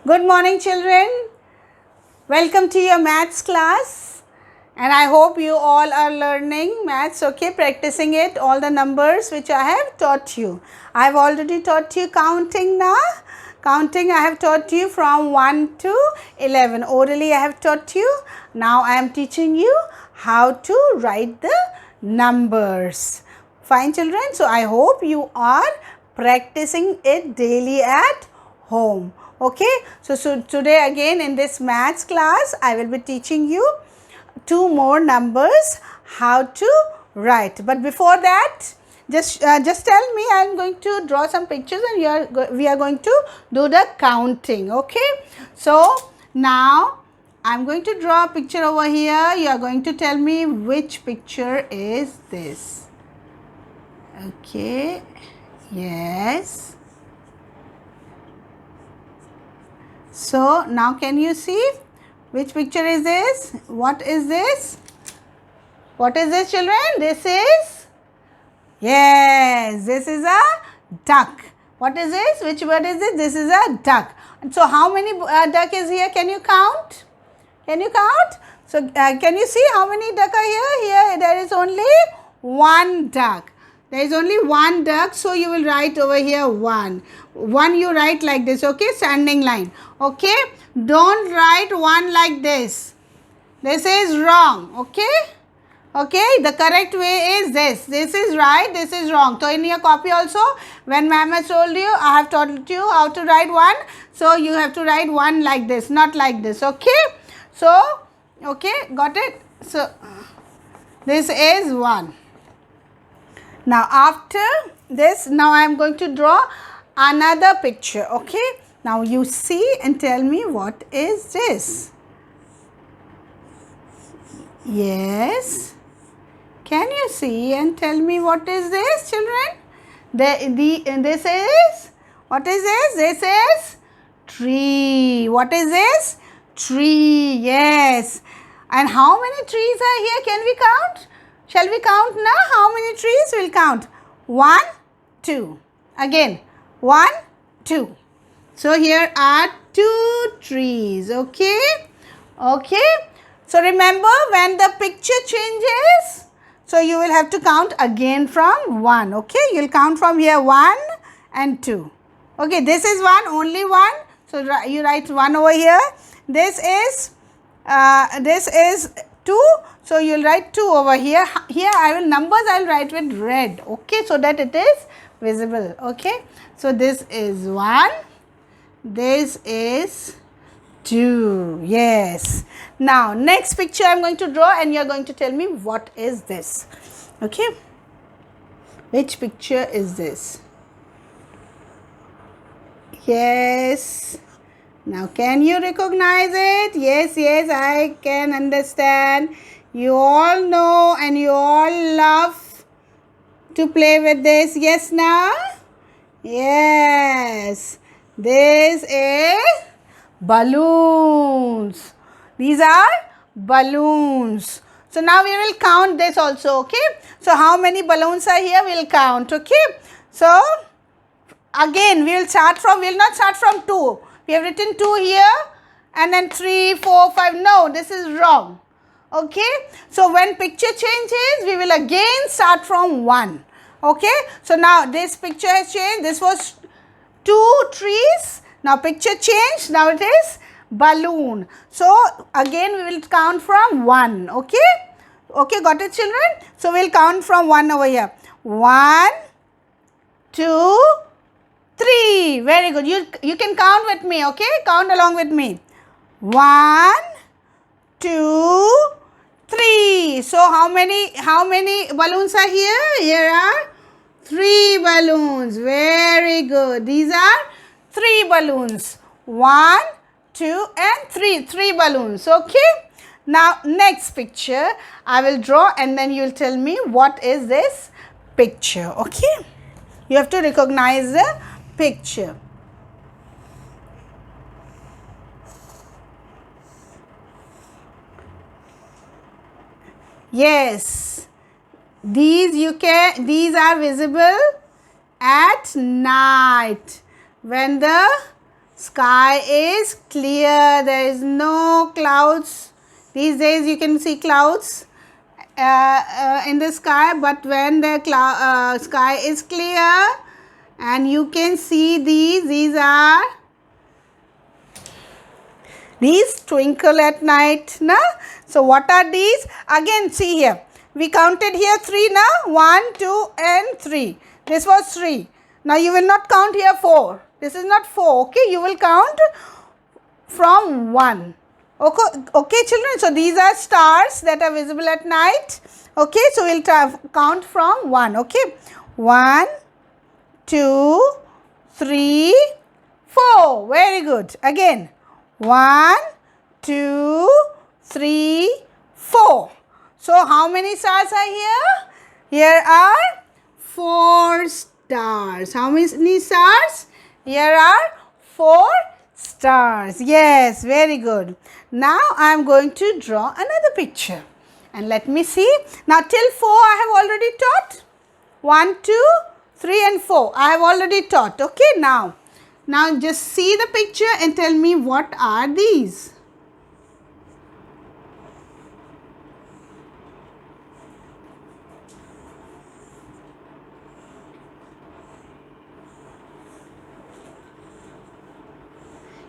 Good morning, children. Welcome to your maths class. And I hope you all are learning maths, okay? Practicing it, all the numbers which I have taught you. I have already taught you counting now. Counting I have taught you from 1 to 11. Orally I have taught you. Now I am teaching you how to write the numbers. Fine, children. So I hope you are practicing it daily at home. Okay, so today again in this maths class I will be teaching you two more numbers how to write. But before that, just tell me. I am going to draw some pictures and we are going to do the counting. Okay, so now I am going to draw a picture over here. You are going to tell me which picture is this. Okay, yes. So now can you see which picture is this? What is this? What is this, children? This is, yes, this is a duck. What is this? Which bird is this? This is a duck. And so how many duck is here? Can you count? Can you count? So can you see how many duck are here? Here there is only one duck. There is only one duck, so you will write over here 1. 1 you write like this, okay? Standing line, okay? Don't write 1 like this. This is wrong, okay? Okay, the correct way is this. This is right, this is wrong. So in your copy also, when ma'am has told you, I have taught you how to write 1. So you have to write 1 like this, not like this, okay? So, okay, got it? So, this is 1. Now after this, now I am going to draw another picture, okay? Now you see and tell me what is this? Yes. Can you see and tell me what is this, children? This is, what is this? This is tree. What is this? Tree, yes. And how many trees are here? Can we count? Shall we count now? How many trees? We'll count. 1, 2. Again. 1, 2. So here are 2 trees. Okay. Okay. So remember, when the picture changes, so you will have to count again from 1. Okay. You'll count from here 1 and 2. Okay. This is 1. Only 1. So you write 1 over here. This is 2. So you will write 2 over here. Here I will write with red. Okay, so that it is visible. Okay, so this is 1. This is 2. Yes. Now next picture I am going to draw and you are going to tell me what is this. Okay. Which picture is this? Yes. Now can you recognize it? Yes, yes, I can understand. You all know and you all love to play with this. Yes, now? Yes. This is balloons. These are balloons. So now we will count this also, okay? So how many balloons are here? We will count, okay? So again, we will not start from 2. We have written 2 here and then 3, 4, 5. No, this is wrong. Okay. So when picture changes, we will again start from 1. Okay. So now this picture has changed. This was 2 trees. Now picture changed. Now it is balloon. So again we will count from 1. Okay. Okay. Got it, children? So we will count from 1 over here. 1, 2, 3. Very good. You can count with me, okay? Count along with me. 1, 2, 3. So how many balloons are here? Here are 3 balloons. Very good. These are 3 balloons. 1, 2 and 3. 3 balloons. Okay? Now next picture I will draw and then you will tell me what is this picture. Okay? You have to recognize the picture. Yes, these are visible at night when the Sky is clear. There is no clouds. These days you can see clouds in the sky, but when the sky is clear and you can see these are these twinkle at night, na? So what are these? Again, see here. We counted here 3, na? 1, 2 and 3. This was 3. Now you will not count here 4. This is not 4, okay? You will count from 1. Okay, children. So these are stars that are visible at night. Okay, so we'll count from 1, okay? 1, 2, 3, 4. Very good. Again. 1, 2, 3, 4. So how many stars are here? Here are 4 stars. How many stars? Here are 4 stars. Yes, very good. Now I am going to draw another picture. And let me see. Now till 4 I have already taught. 1, 2, 3 and 4. I have already taught. Okay, now just see the picture and tell me what are these.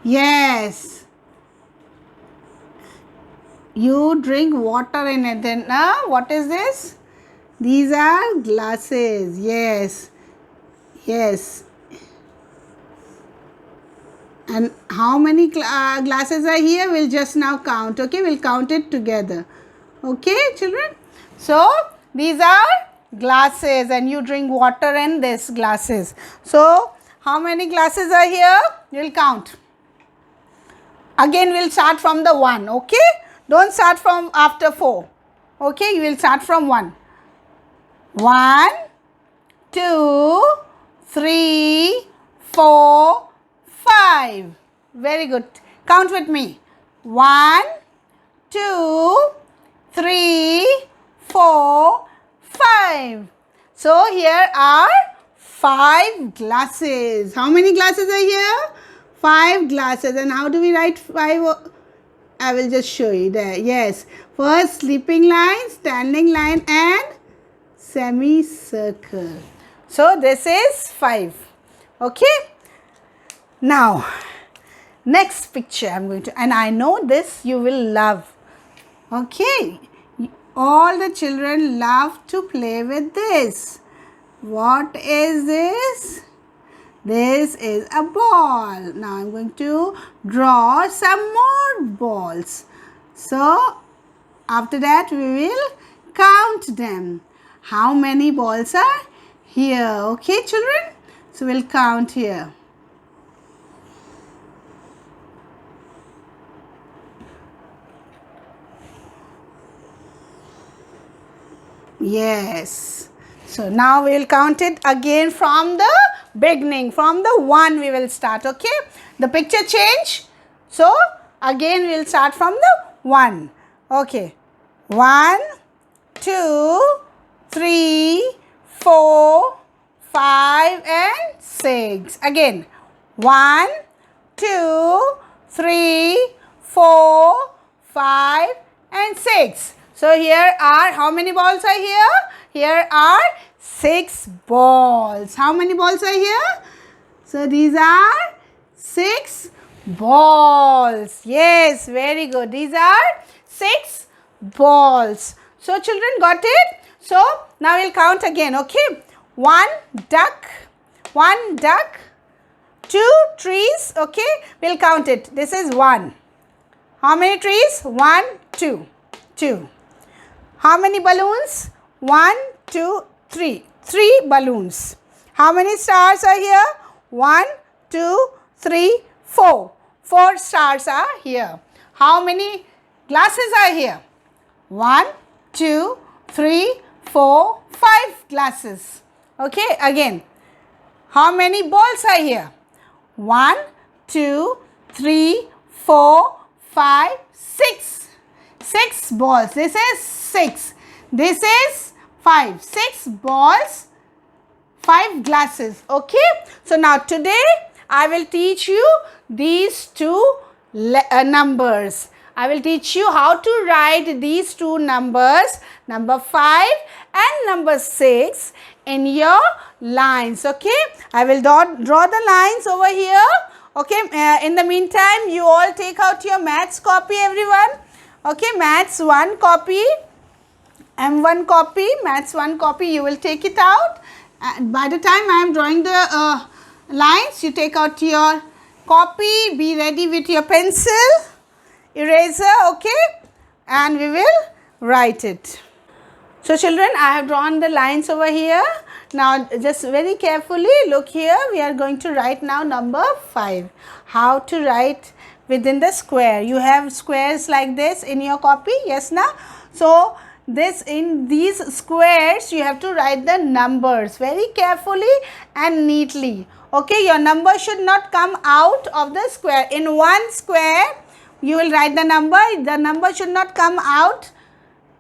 Yes. You drink water in it. Then, what is this? These are glasses. Yes. Yes. And how many glasses are here? We'll just now count. Okay, we'll count it together. Okay, children. So these are glasses, and you drink water in this glasses. So how many glasses are here? You'll count. Again, we'll start from the 1. Okay, don't start from after 4. Okay, you will start from 1. 1, 2, 3, 4, 5. Very good. Count with me. 1, 2, 3, 4, 5. So here are 5 glasses. How many glasses are here? 5 glasses. And how do we write 5? I will just show you there. Yes. First sleeping line, standing line and semicircle. So this is 5. Okay. Now, next picture I am going to, and I know this you will love. Okay. All the children love to play with this. What is this? This is a ball. Now I am going to draw some more balls. So after that we will count them. How many balls are here? Okay, children. So we'll count here. Yes. So now we will count it again from the beginning. From the 1 we will start. Okay. The picture change. So again we will start from the 1. Okay. 1, 2, 3, 4, 5 and 6. Again. 1, 2, 3, 4, 5 and 6. So here are, how many balls are here? Here are 6 balls. How many balls are here? So these are 6 balls. Yes, very good. These are 6 balls. So children got it? So now we'll count again. Okay. 1 duck. 1 duck. 2 trees. Okay. We'll count it. This is 1. How many trees? 1, 2. 2. How many balloons? 1, 2, 3. 3 balloons. How many stars are here? 1, 2, 3, 4. 4 stars are here. How many glasses are here? 1, 2, 3, 4, 5 glasses. Okay, again. How many balls are here? 1, 2, 3, 4, 5, 6. 6 balls. This is 6. This is 5. 6 balls, 5 glasses. Okay. So now today I will teach you these two numbers. I will teach you how to write these two numbers, number 5 and number 6 in your lines. Okay, I will draw the lines over here. Okay, in the meantime, you all take out your maths copy, everyone. Okay, maths 1 copy, M1 copy, maths 1 copy, you will take it out. And by the time I am drawing the lines, you take out your copy, be ready with your pencil, eraser, okay, and we will write it. So children, I have drawn the lines over here. Now just very carefully look here, we are going to write now number 5. How to write within the square. You have squares like this in your copy, yes na? So this, in these squares you have to write the numbers very carefully and neatly. Okay, your number should not come out of the square. In one square you will write the number should not come out,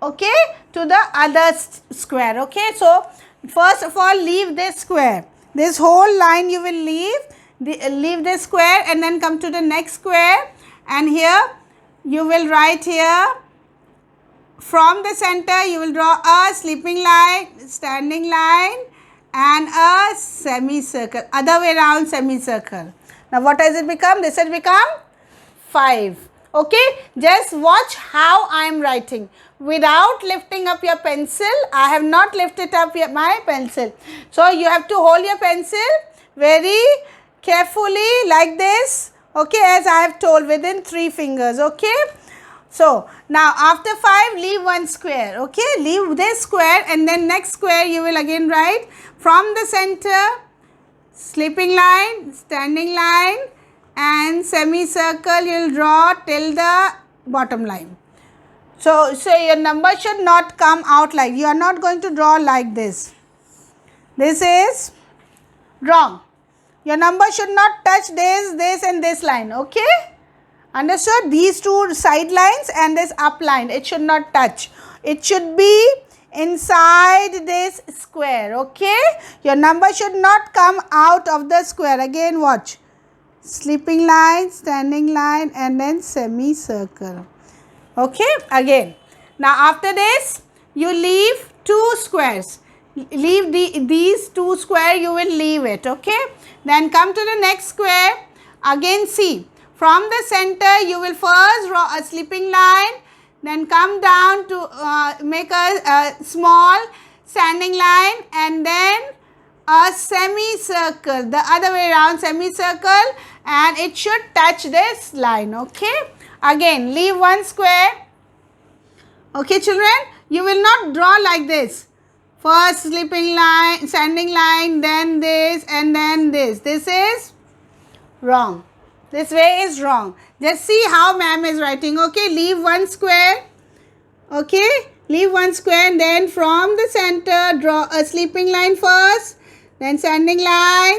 okay, to the other square. Okay, so first of all, leave this square. This whole line you will leave this square and then come to the next square, and here you will write here from the center you will draw a sleeping line, standing line and a semicircle, other way around semicircle. Now what has it become? This has become 5. Okay, just watch how I am writing without lifting up your pencil. I have not lifted up my pencil. So you have to hold your pencil very carefully like this. Okay, as I have told, within 3 fingers. Okay. So now after 5, leave one square. Okay, leave this square and then next square you will again write from the center, sleeping line, standing line and semicircle you will draw till the bottom line. So your number should not come out like, you are not going to draw like this. This is wrong. Your number should not touch this and this line. Okay, understood? These two side lines and this up line, it should not touch. It should be inside this square. Okay, your number should not come out of the square. Again watch, sleeping line, standing line and then semicircle. Okay, again. Now after this you leave 2 squares. Leave these 2 square, you will leave it. Okay, then come to the next square. Again see, from the center you will first draw a sleeping line, then come down to make a small standing line and then a semicircle, the other way around semicircle, and it should touch this line. Okay, again leave one square. Okay children, you will not draw like this. First sleeping line, standing line, then this and then this. This is wrong. This way is wrong. Just see how ma'am is writing. Okay, leave one square. Okay, leave one square and then from the center draw a sleeping line first, then standing line,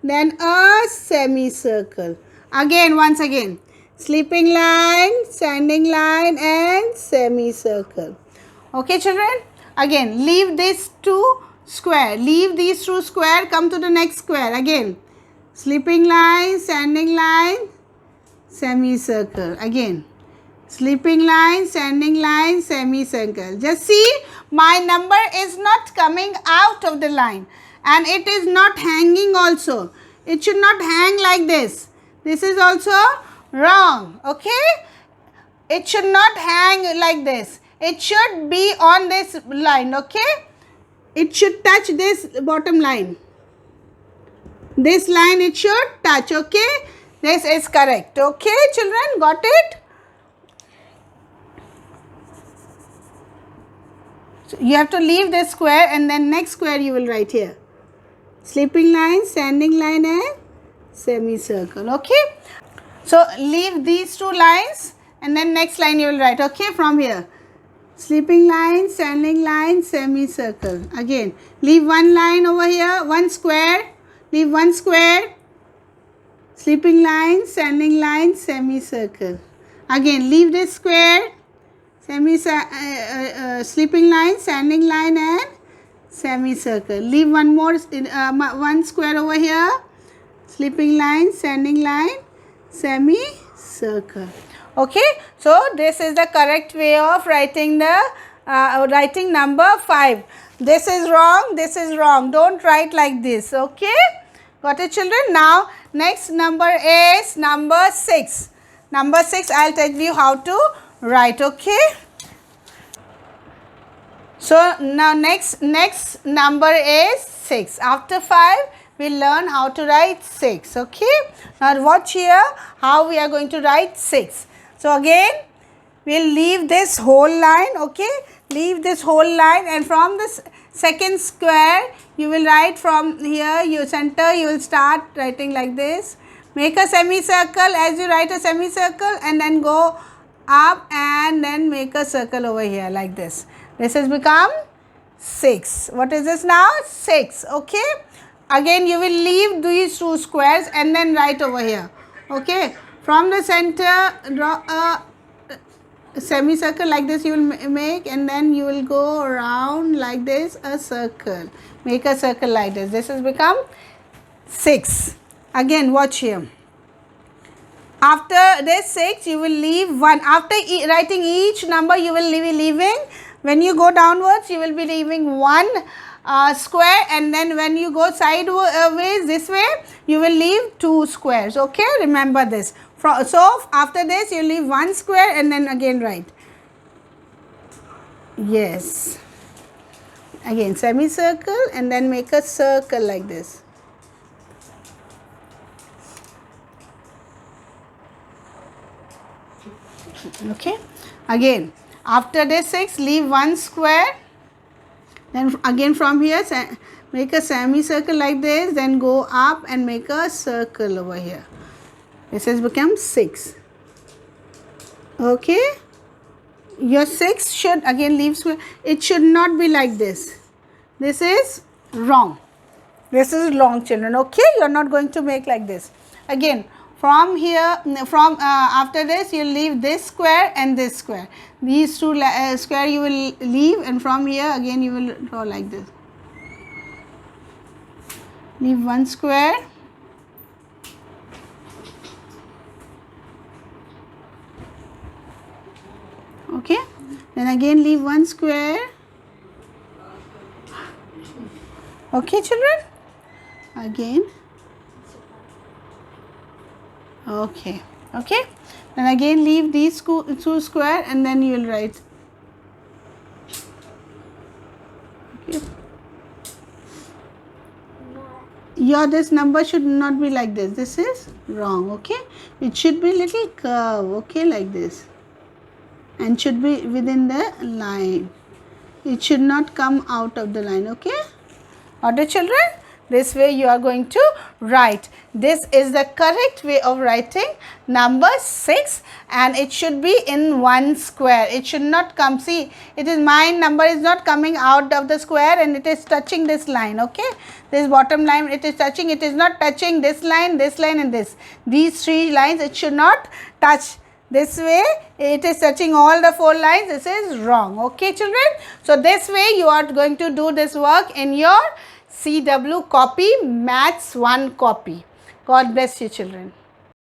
then a semicircle. Again, once again, sleeping line, standing line and semicircle. Okay children, again leave this 2 square, leave these 2 square, come to the next square. Again sleeping line, standing line, semicircle. Again sleeping line, standing line, semicircle. Just see, my number is not coming out of the line and it is not hanging also. It should not hang like this. This is also wrong. Okay, it should not hang like this. It should be on this line. Okay, it should touch this bottom line. This line it should touch. Okay, this is correct. Okay children, got it? So you have to leave this square and then next square you will write here. Sleeping line, standing line and semicircle. Okay, so leave these 2 lines and then next line you will write. Okay, from here sleeping line, standing line, semicircle. Again leave one line over here, one square, leave one square, sleeping line, standing line, semicircle. Again leave this square, sleeping line, standing line and semicircle. Leave one more, one square over here, sleeping line, standing line, semicircle. Okay, so this is the correct way of writing the writing number 5. This is wrong, this is wrong. Don't write like this. Okay, got it, children? Now next number is number 6. Number 6, I'll tell you how to write. Okay, so now next number is 6. After 5 we'll learn how to write 6. Okay, now watch here how we are going to write 6. So again we'll leave this whole line. Okay, leave this whole line, and from this second square you will write from here, your center, you will start writing like this. Make a semicircle as you write a semicircle, and then go up and then make a circle over here like this. This has become 6. What is this now? 6. Okay, again you will leave these 2 squares and then write over here. Okay, from the center draw a semicircle like this you will make, and then you will go around like this, a circle. Make a circle like this. This has become 6. Again watch here. After this 6 you will leave 1. After writing each number you will be leaving, when you go downwards you will be leaving 1 square, and then when you go sideways this way you will leave 2 squares. Okay, remember this. So after this you leave 1 square and then again write. Yes, again semicircle and then make a circle like this. Okay, again after this 6 leave 1 square, then again from here make a semicircle like this, then go up and make a circle over here. This has become 6. Okay, your 6 should again leave square. It should not be like this. This is wrong. This is wrong, children. Okay, you are not going to make like this. Again from here, from after this you leave this square and this square. These 2 square you will leave, and from here again you will draw like this. Leave 1 square. Okay, then again leave 1 square. Okay, children, again. Okay, okay, then again leave these 2 square, and then you will write. Okay, this number should not be like this. This is wrong. Okay, it should be little curve. Okay, like this, and should be within the line. It should not come out of the line. Okay, order, children? This way you are going to write. This is the correct way of writing number 6, and it should be in 1 square. It should not come. See, it is my number is not coming out of the square, and it is touching this line. Okay, this bottom line it is touching. It is not touching this line, and this. These 3 lines it should not touch. This way it is touching all the 4 lines. This is wrong. Okay, children? So this way you are going to do this work in your CW copy, Maths 1 copy. God bless you, children.